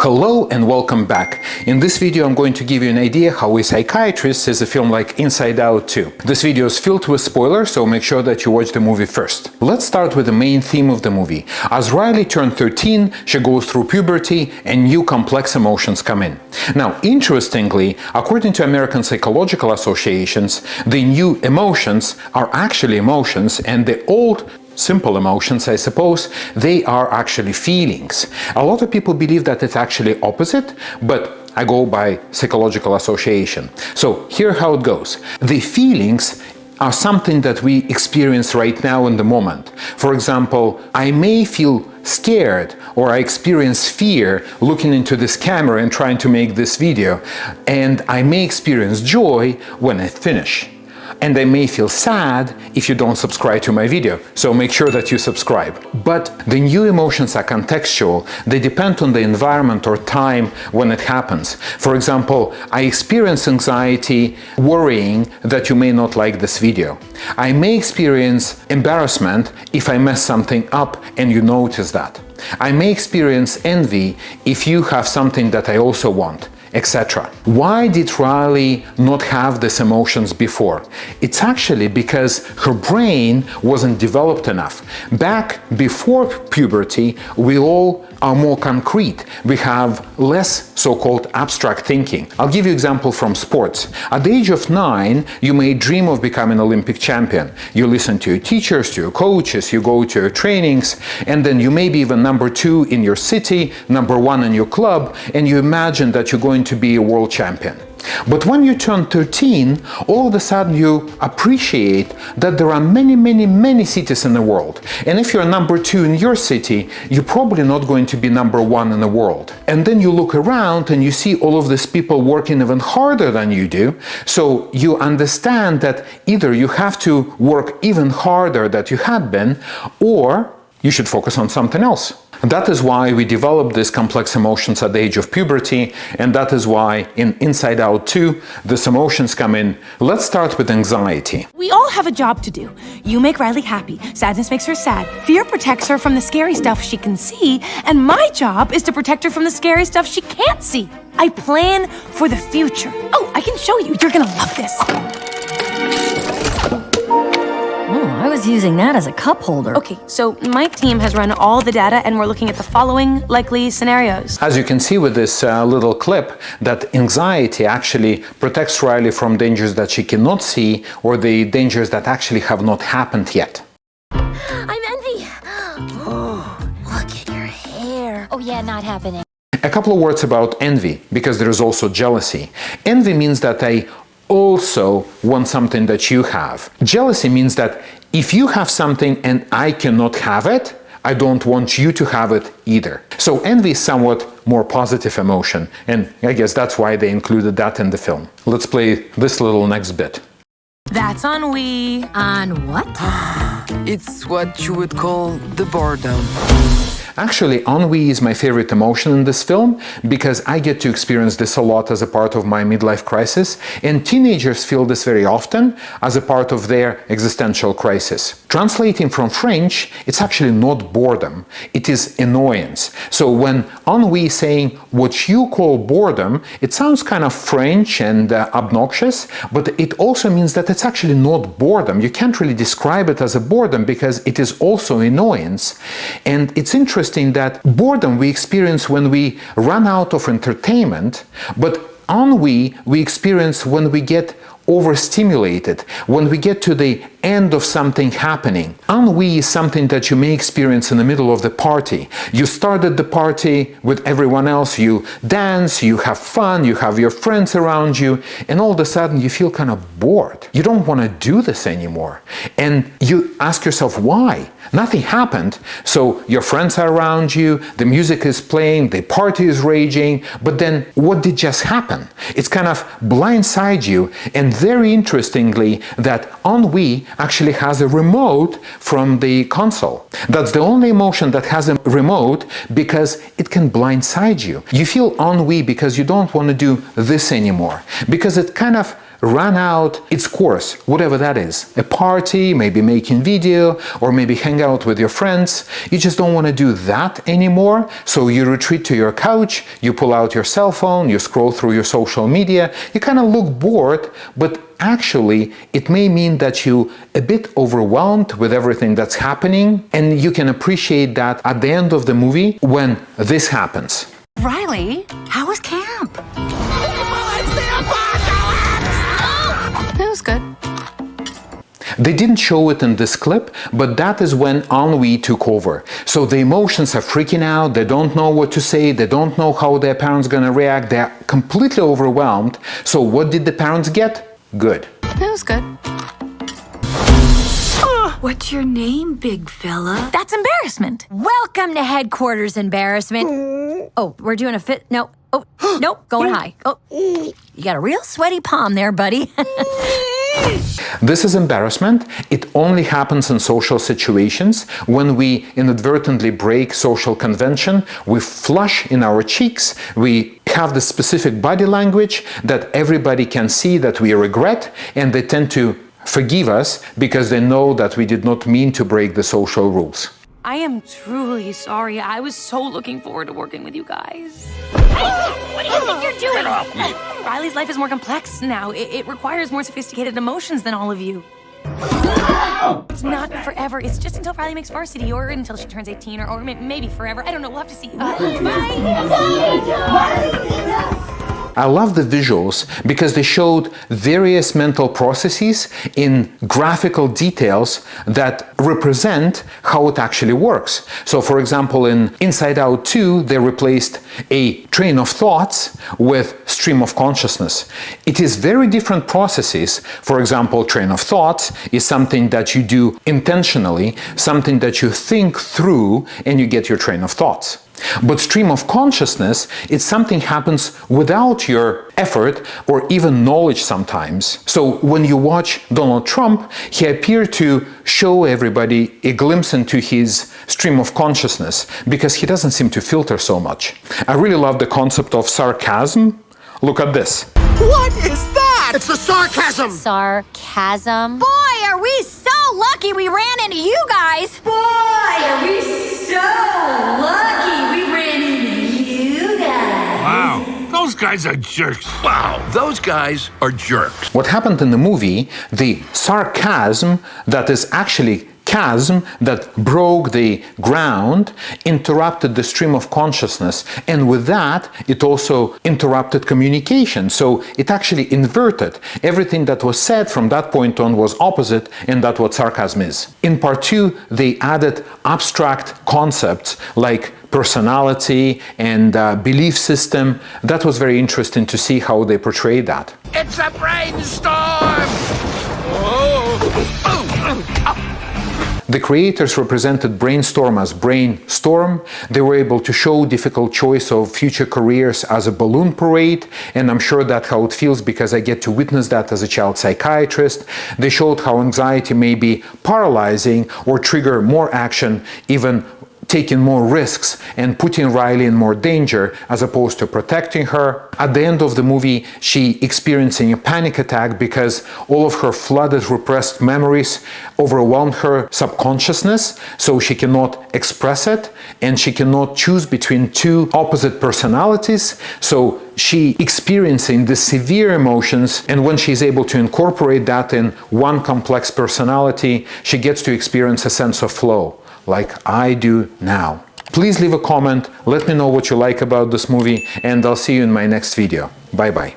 Hello and welcome back. In this video I'm going to give you an idea how a Psychiatrist sees a film like Inside Out 2. This video is filled with spoilers, so make sure that you watch the movie first. Let's start with the main theme of the movie. As Riley turned 13, she goes through puberty and new complex emotions come in. Now, interestingly, according to American Psychological Associations, the new emotions are actually emotions, and the old simple emotions, I suppose, they are actually feelings. A lot of people believe that it's actually opposite, but I go by Psychological Association. So here how it goes. The feelings are something that we experience right now in the moment. For example, I may feel scared or I experience fear looking into this camera and trying to make this video, and I may experience joy when I finish. And I may feel sad if you don't subscribe to my video, so make sure that you subscribe. But the new emotions are contextual. They depend on the environment or time when it happens. For example, I experience anxiety worrying that you may not like this video. I may experience embarrassment if I mess something up and you notice that. I may experience envy if you have something that I also want, etc. Why did Riley not have these emotions before? It's actually because her brain wasn't developed enough. Back before puberty, we all are more concrete. We have less so-called abstract thinking. I'll give you an example from sports. At the age of 9, you may dream of becoming an Olympic champion. You listen to your teachers, to your coaches, you go to your trainings, and then you may be even number 2 in your city, number 1 in your club, and you imagine that you're going to be a world champion. But when you turn 13, all of a sudden you appreciate that there are many cities in the world. And if you're number 2 in your city, you're probably not going to be number 1 in the world. And then you look around and you see all of these people working even harder than you do. So you understand that either you have to work even harder than you had been, or you should focus on something else. That is why we develop these complex emotions at the age of puberty, and that is why in Inside Out 2, these emotions come in. Let's start with anxiety. We all have a job to do. You make Riley happy, sadness makes her sad, fear protects her from the scary stuff she can see, and my job is to protect her from the scary stuff she can't see. I plan for the future. Oh, I can show you. You're gonna love this. I was using that as a cup holder. Okay, so my team has run all the data and we're looking at the following likely scenarios. As you can see with this little clip, that anxiety actually protects Riley from dangers that she cannot see or the dangers that actually have not happened yet. I'm Envy. Oh, look at your hair. Oh yeah, not happening. A couple of words about envy, because there is also jealousy. Envy means that I also want something that you have. Jealousy means that if you have something and I cannot have it, I don't want you to have it either. So envy is somewhat more positive emotion, and I guess that's why they included that in the film. Let's play this little next bit. That's onwe. On what? It's what you would call the boredom. Actually, ennui is my favorite emotion in this film because I get to experience this a lot as a part of my midlife crisis, and teenagers feel this very often as a part of their existential crisis. Translating from French, it's actually not boredom, it is annoyance. So when ennui is saying what you call boredom, it sounds kind of French and obnoxious, but it also means that it's actually not boredom. You can't really describe it as a boredom because it is also annoyance. And it's interesting that boredom we experience when we run out of entertainment, but ennui we experience when we get overstimulated, when we get to the end of something happening. Ennui is something that you may experience in the middle of the party. You started the party with everyone else, you dance, you have fun, you have your friends around you, and all of a sudden you feel kind of bored. You don't want to do this anymore. And you ask yourself why? Nothing happened. So your friends are around you, the music is playing, the party is raging, but then what did just happen? It's kind of blindside you, and very interestingly that ennui actually has a remote from the console. That's the only emotion that has a remote because it can blindside you. You feel ennui because you don't want to do this anymore, because it kind of run out its course, whatever that is. A party, maybe making video, or maybe hang out with your friends. You just don't want to do that anymore, so you retreat to your couch, you pull out your cell phone, you scroll through your social media, you kind of look bored, but actually it may mean that you're a bit overwhelmed with everything that's happening, and you can appreciate that at the end of the movie when this happens. Riley, how was camp? It was good. They didn't show it in this clip, but that is when onwe took over. So the emotions are freaking out, they don't know what to say, they don't know how their parents gonna react, they're completely overwhelmed. So what did the parents get? Good. It was good. What's your name, big fella? That's embarrassment. Welcome to headquarters, embarrassment. Oh, we're doing a fit. No. Oh, nope. Going high. Oh, you got a real sweaty palm there, buddy. This is embarrassment. It only happens in social situations when we inadvertently break social convention, we flush in our cheeks, we have the specific body language that everybody can see that we regret, and they tend to forgive us because they know that we did not mean to break the social rules. I am truly sorry. I was so looking forward to working with you guys. What do you think you're doing? Get off me. Riley's life is more complex now. It requires more sophisticated emotions than all of you. It's not forever. It's just until Riley makes varsity or until she turns 18 or maybe forever. I don't know. We'll have to see. I love the visuals because they showed various mental processes in graphical details that represent how it actually works. So for example, in Inside Out 2, they replaced a train of thoughts with stream of consciousness. It is very different processes. For example, train of thoughts is something that you do intentionally, something that you think through and you get your train of thoughts. But stream of consciousness, it's something happens without your effort or even knowledge sometimes. So when you watch Donald Trump, he appeared to show everybody a glimpse into his stream of consciousness because he doesn't seem to filter so much. I really love the concept of sarcasm. Look at this. What is that? It's the sarcasm! Sarcasm. Boy, are we so lucky we ran into you guys! Boy, are we so lucky we ran into you guys. Wow, those guys are jerks. Wow, those guys are jerks. What happened in the movie, the sarcasm that is actually chasm that broke the ground interrupted the stream of consciousness, and with that it also interrupted communication. So it actually inverted. Everything that was said from that point on was opposite, and that's what sarcasm is. In part 2 they added abstract concepts like personality and belief system. That was very interesting to see how they portrayed that. It's a brainstorm! Oh. The creators represented brainstorm as brainstorm. They were able to show difficult choice of future careers as a balloon parade, and I'm sure that's how it feels because I get to witness that as a child psychiatrist. They showed how anxiety may be paralyzing or trigger more action, even taking more risks and putting Riley in more danger as opposed to protecting her. At the end of the movie, she experiencing a panic attack because all of her flooded repressed memories overwhelmed her subconsciousness, so she cannot express it and she cannot choose between two opposite personalities. So she experiencing the severe emotions, and when she's able to incorporate that in one complex personality, she gets to experience a sense of flow, like I do now. Please leave a comment, let me know what you like about this movie, and I'll see you in my next video. Bye bye.